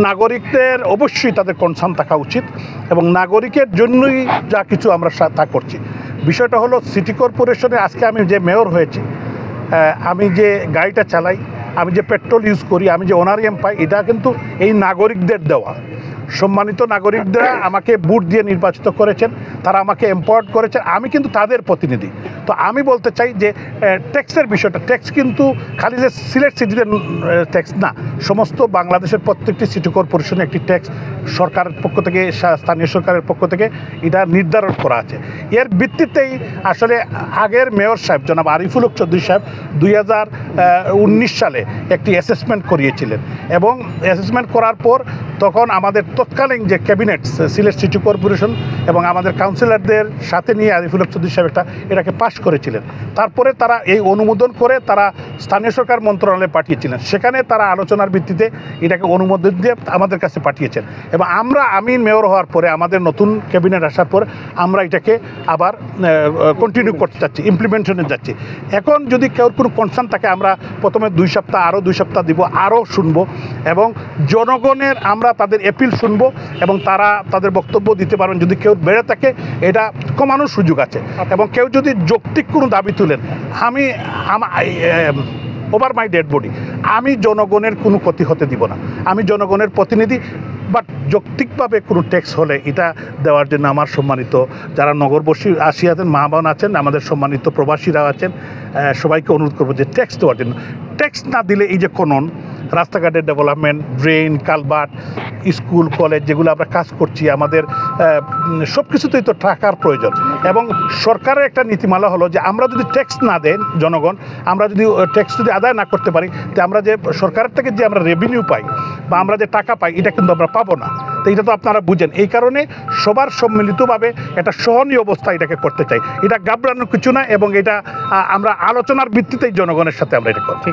নাগরিকদের অবশ্যই তাদের কনসার্ন থাকা উচিত এবং নাগরিকের জন্যই যা কিছু আমরা তা করছি। বিষয়টা হলো সিটি কর্পোরেশনে আজকে আমি যে মেয়র হয়েছি, আমি যে গাড়িটা চালাই, আমি যে পেট্রোল ইউজ করি, আমি যে অনারিয়াম পাই, এটা কিন্তু এই নাগরিকদের দেওয়া। সম্মানিত নাগরিকরা আমাকে ভোট দিয়ে নির্বাচিত করেছেন, তারা আমাকে এম্পাওয়ার্ড করেছেন, আমি কিন্তু তাদের প্রতিনিধি। তো আমি বলতে চাই যে ট্যাক্সের বিষয়টা, ট্যাক্স কিন্তু খালি যে সিলেট সিটিতে ট্যাক্স না, সমস্ত বাংলাদেশের প্রত্যেকটি সিটি কর্পোরেশনে একটি ট্যাক্স সরকারের পক্ষ থেকে, স্থানীয় সরকারের পক্ষ থেকে এটা নির্ধারণ করা আছে। এর ভিত্তিতেই আসলে আগের মেয়র সাহেব জনাব আরিফুল হক চৌধুরী সাহেব 2019 সালে একটি অ্যাসেসমেন্ট করিয়েছিলেন এবং অ্যাসেসমেন্ট করার পর তখন আমাদের তৎকালীন যে ক্যাবিনেট সিলেট সিটি কর্পোরেশন এবং আমাদের কাউন্সিলরদের সাথে নিয়ে আরিফুল হক চৌধুরী সাহেব এটাকে পাশ করেছিলেন। তারপরে তারা এই অনুমোদন করে তারা স্থানীয় সরকার মন্ত্রণালয়ে পাঠিয়েছিলেন, সেখানে তারা আলোচনার ভিত্তিতে এটাকে অনুমোদন দিয়ে আমাদের কাছে পাঠিয়েছেন এবং আমি মেয়র হওয়ার পরে আমাদের নতুন ক্যাবিনেট আসার পর আমরা এটাকে আবার কন্টিনিউ করতে চাচ্ছি, ইমপ্লিমেন্টেশনে যাচ্ছি। এখন যদি কেউ কোনো কনসার্ন থাকে, আমরা প্রথমে 2 সপ্তাহ, আরও 2 সপ্তাহ দিব, আরও শুনবো এবং জনগণের আমরা তাদের অ্যাপিল শুনবো এবং তারা তাদের বক্তব্য দিতে পারবেন। যদি কেউ বেড়ে থাকে এটা কমানোর সুযোগ আছে এবং কেউ যদি যৌক্তিক কোনো দাবি তুলেন, আমি ওভার মাই ডেড বডি, আমি জনগণের কোনো ক্ষতি হতে দিব না। আমি জনগণের প্রতিনিধি, বাট যৌক্তিকভাবে কোনো ট্যাক্স হলে এটা দেওয়ার জন্য আমার সম্মানিত যারা নগরবাসী আছেন, মা বোন আছেন, আমাদের সম্মানিত প্রবাসীরা আছেন, সবাইকে অনুরোধ করবো যে ট্যাক্স দেওয়ার জন্য। ট্যাক্স না দিলে এই যে খনন, রাস্তাঘাটের development, drain, culvert, school, college যেগুলো আমরা কাজ করছি, আমাদের সব কিছুতেই তো টাকার প্রয়োজন এবং সরকারের একটা নীতিমালা হলো যে আমরা যদি ট্যাক্স না দেন জনগণ, আমরা যদি ট্যাক্স যদি আদায় না করতে পারি, তো আমরা যে সরকারের থেকে যে আমরা রেভিনিউ পাই বা আমরা যে টাকা পাই, এটা কিন্তু আমরা পাবো না। তো এটা তো আপনারা বুঝেন। এই কারণে সবার সম্মিলিতভাবে একটা সহনীয় অবস্থা এটাকে করতে চাই। এটা ঘাবড়ানোর কিছু না এবং এটা আমরা আলোচনার ভিত্তিতেই জনগণের সাথে আমরা এটা করছি।